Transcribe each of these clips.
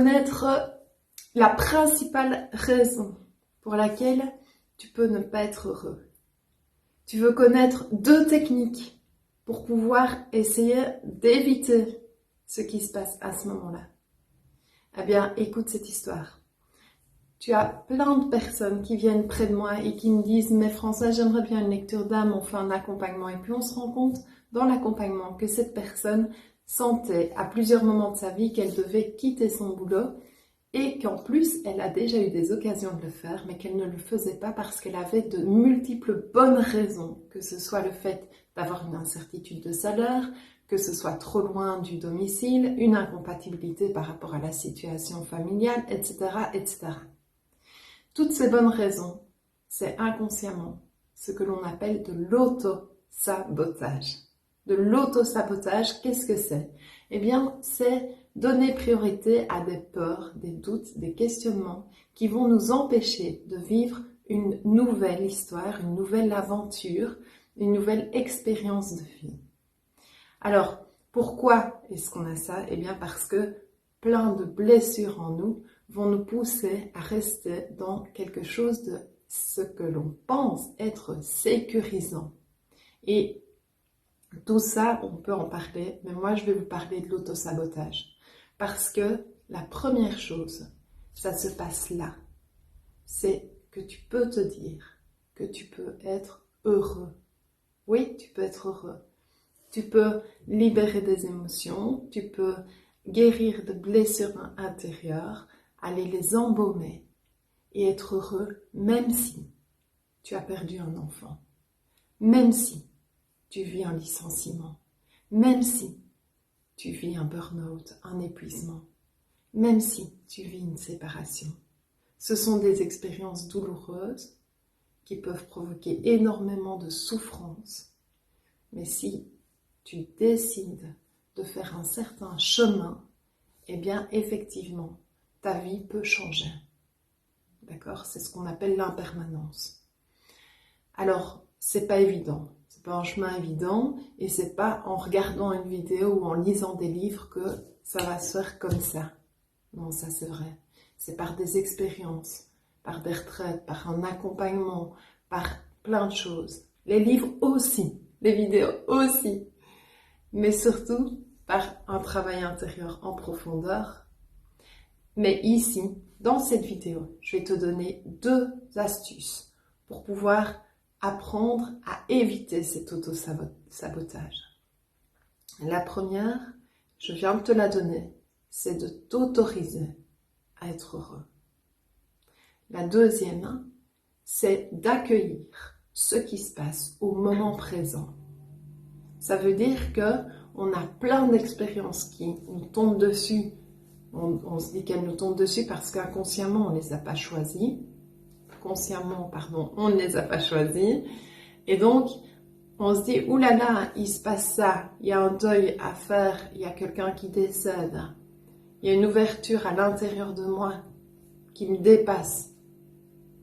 connaître la principale raison pour laquelle tu peux ne pas être heureux. Tu veux connaître 2 techniques pour pouvoir essayer d'éviter ce qui se passe à ce moment-là. Eh bien, écoute cette histoire. Tu as plein de personnes qui viennent près de moi et qui me disent « Mais Françoise, j'aimerais bien une lecture d'âme, on fait un accompagnement. » Et puis on se rend compte dans l'accompagnement que cette personne sentait à plusieurs moments de sa vie qu'elle devait quitter son boulot et qu'en plus, elle a déjà eu des occasions de le faire, mais qu'elle ne le faisait pas parce qu'elle avait de multiples bonnes raisons, que ce soit le fait d'avoir une incertitude de salaire, que ce soit trop loin du domicile, une incompatibilité par rapport à la situation familiale, etc., etc. Toutes ces bonnes raisons, c'est inconsciemment ce que l'on appelle de l'auto-sabotage. De l'auto-sabotage, qu'est-ce que c'est? Eh bien, c'est donner priorité à des peurs, des doutes, des questionnements qui vont nous empêcher de vivre une nouvelle histoire, une nouvelle aventure, une nouvelle expérience de vie. Alors, pourquoi est-ce qu'on a ça? Eh bien, parce que plein de blessures en nous vont nous pousser à rester dans quelque chose de ce que l'on pense être sécurisant. Et tout ça, on peut en parler, mais moi je vais vous parler de l'autosabotage. Parce que la première chose, ça se passe là. C'est que tu peux te dire que tu peux être heureux. Oui, tu peux être heureux. Tu peux libérer des émotions, tu peux guérir de blessures intérieures, aller les embaumer et être heureux même si tu as perdu un enfant, même si tu vis un licenciement, même si tu vis un burn-out, un épuisement, même si tu vis une séparation. Ce sont des expériences douloureuses qui peuvent provoquer énormément de souffrance, mais si tu décides de faire un certain chemin, eh bien effectivement, ta vie peut changer. D'accord? C'est ce qu'on appelle l'impermanence. Alors, c'est pas évident. C'est pas un chemin évident et c'est pas en regardant une vidéo ou en lisant des livres que ça va se faire comme ça. Non, ça c'est vrai. C'est par des expériences, par des retraites, par un accompagnement, par plein de choses. Les livres aussi, les vidéos aussi. Mais surtout par un travail intérieur en profondeur. Mais ici, dans cette vidéo, je vais te donner 2 astuces pour pouvoir apprendre à éviter cet auto-sabotage. La première, je viens de te la donner, c'est de t'autoriser à être heureux. La deuxième, c'est d'accueillir ce qui se passe au moment présent. Ça veut dire qu'on a plein d'expériences qui nous tombent dessus. On se dit qu'elles nous tombent dessus parce qu'inconsciemment, on ne les a pas choisies. Consciemment, pardon, on ne les a pas choisis. Et donc, on se dit, oulala, il se passe ça, il y a un deuil à faire, il y a quelqu'un qui décède. Il y a une ouverture à l'intérieur de moi qui me dépasse,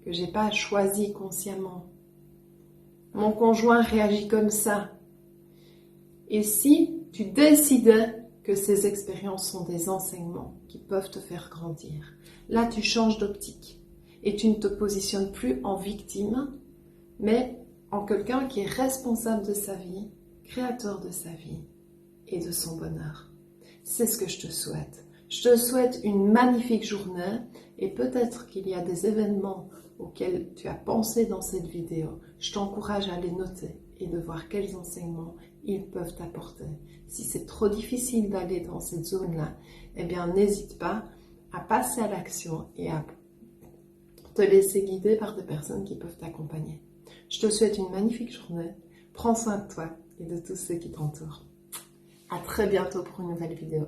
que je n'ai pas choisi consciemment. Mon conjoint réagit comme ça. Et si tu décidais que ces expériences sont des enseignements qui peuvent te faire grandir, là tu changes d'optique et tu ne te positionnes plus en victime, mais en quelqu'un qui est responsable de sa vie, créateur de sa vie et de son bonheur. C'est ce que je te souhaite. Je te souhaite une magnifique journée et peut-être qu'il y a des événements auxquels tu as pensé dans cette vidéo. Je t'encourage à les noter et de voir quels enseignements ils peuvent t'apporter. Si c'est trop difficile d'aller dans cette zone-là, eh bien n'hésite pas à passer à l'action et à te laisser guider par des personnes qui peuvent t'accompagner. Je te souhaite une magnifique journée. Prends soin de toi et de tous ceux qui t'entourent. À très bientôt pour une nouvelle vidéo.